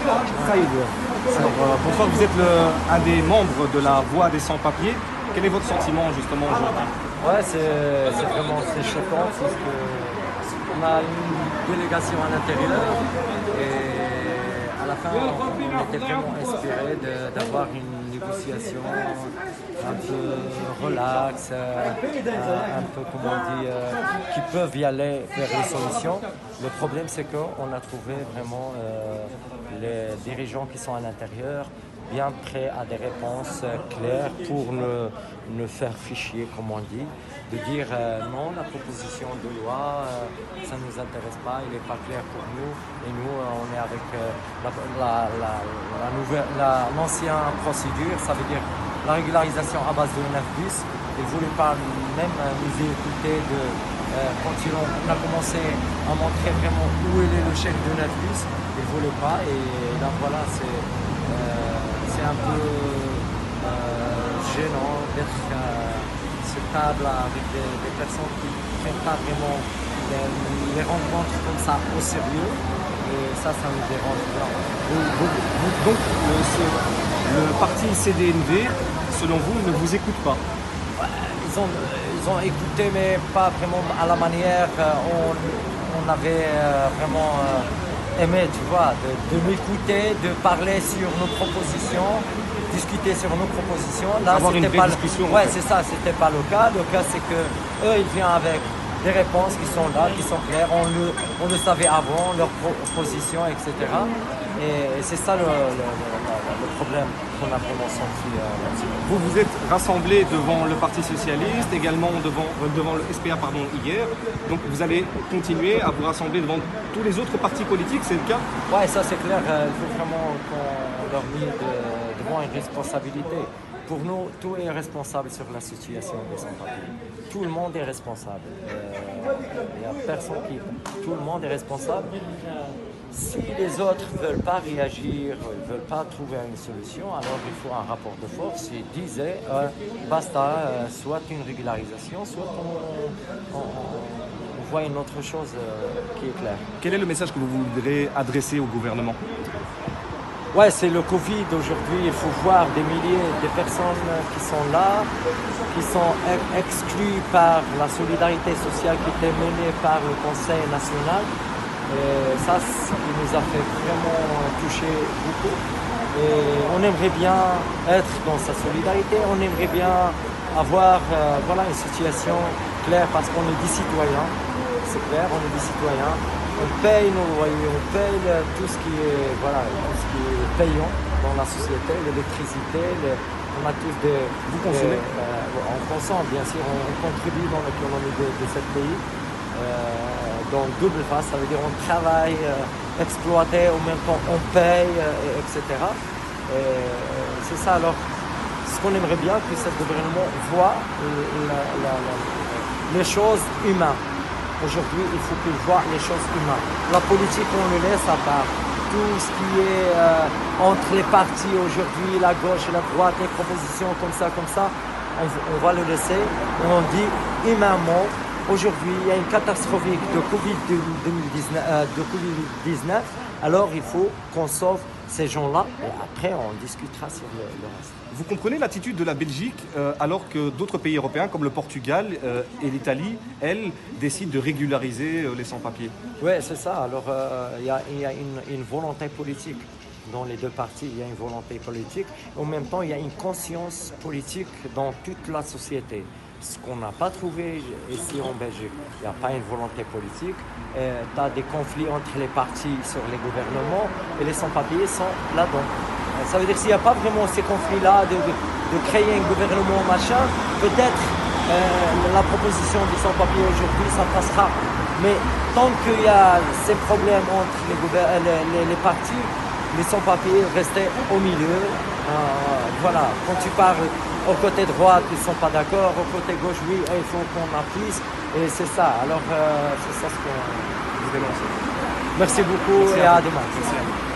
Saïd, bonsoir, vous êtes un des membres de la Voix des sans-papiers. Quel est votre sentiment justement aujourd'hui? Ouais, c'est vraiment choquant parce qu'on a une délégation à l'intérieur et à la fin on était vraiment inspiré d'avoir une négociation un peu relax, un peu comment on dit, qui peuvent y aller vers les solutions. Le problème c'est qu'on a trouvé vraiment les dirigeants qui sont à l'intérieur bien prêts à des réponses claires pour ne faire fichier, comme on dit, de dire non, la proposition de loi, ça ne nous intéresse pas, il n'est pas clair pour nous, et nous, on est avec l'ancienne procédure, ça veut dire la régularisation à base de 9 bis. Ils ne voulaient pas même nous écouter quand on a commencé à montrer vraiment où est le chèque de 9 bis, ils ne voulaient pas, et là voilà, c'est un peu gênant d'être sur table avec des personnes qui ne prennent pas vraiment les rencontres comme ça au sérieux. Et ça nous dérange bien. Donc le parti CDNV, selon vous, ne vous écoute pas? Ils ont écouté, mais pas vraiment à la manière on avait vraiment aimé, tu vois, de m'écouter, de parler sur nos propositions, discuter sur nos propositions. Là, avoir une c'était vraie pas discussion. ouais, c'est ça, c'était pas le cas. Le cas, c'est que eux, ils viennent avec des réponses qui sont là, qui sont claires. On le savait avant, leurs propositions, etc. Et c'est ça le problème qu'on a vraiment senti là-dessus. Vous vous êtes rassemblés devant le Parti Socialiste, également devant le SPA hier. Donc vous allez continuer à vous rassembler devant tous les autres partis politiques, c'est le cas? Ouais, ça c'est clair. Il faut vraiment qu'on leur mette devant une responsabilité. Pour nous, tout est responsable sur la situation des sans-papiers. Tout le monde est responsable. Il n'y a personne qui... Tout le monde est responsable. Si les autres ne veulent pas réagir, ne veulent pas trouver une solution, alors il faut un rapport de force. Ils disaient, basta, soit une régularisation, soit on voit une autre chose qui est claire. Quel est le message que vous voudrez adresser au gouvernement? Ouais, c'est le Covid aujourd'hui. Il faut voir des milliers de personnes qui sont là, qui sont exclues par la solidarité sociale qui était menée par le Conseil national. Et ça, il nous a fait vraiment toucher beaucoup. Et on aimerait bien être dans sa solidarité, on aimerait bien avoir une situation claire parce qu'on est des citoyens. C'est clair, on est des citoyens. On paye nos loyers, on paye tout ce qui est payant dans la société, l'électricité, on a tous des... Vous consommez? On consomme, bien sûr, on contribue dans l'économie de ce pays. Donc double face, ça veut dire on travaille, exploité, en même temps on paye, etc. C'est ça, alors ce qu'on aimerait bien que ce gouvernement voit les choses humaines. Aujourd'hui, il faut qu'il voit les choses humaines. La politique, on le laisse à part. Tout ce qui est entre les partis aujourd'hui, la gauche et la droite, les propositions comme ça, on va le laisser. Et on dit humainement, aujourd'hui, il y a une catastrophe de Covid-19, alors il faut qu'on sauve ces gens-là et après on discutera sur le reste. Vous comprenez l'attitude de la Belgique alors que d'autres pays européens comme le Portugal et l'Italie, elles, décident de régulariser les sans-papiers? Oui, c'est ça. Alors il y a une volonté politique. Dans les deux parties, il y a une volonté politique. En même temps, il y a une conscience politique dans toute la société. Ce qu'on n'a pas trouvé ici en Belgique, il n'y a pas une volonté politique. Tu as des conflits entre les partis sur les gouvernements et les sans-papiers sont là-dedans. Ça veut dire s'il n'y a pas vraiment ces conflits-là de créer un gouvernement machin, peut-être la proposition des sans-papiers aujourd'hui, ça passera. Mais tant qu'il y a ces problèmes entre les partis, les sans-papiers restaient au milieu. Voilà, quand tu parles au côté droite, ils ne sont pas d'accord, au côté gauche, oui, il faut qu'on appuie. Et c'est ça, alors c'est ça ce qu'on vous dénonce. Merci beaucoup. Merci et à demain. Merci à vous.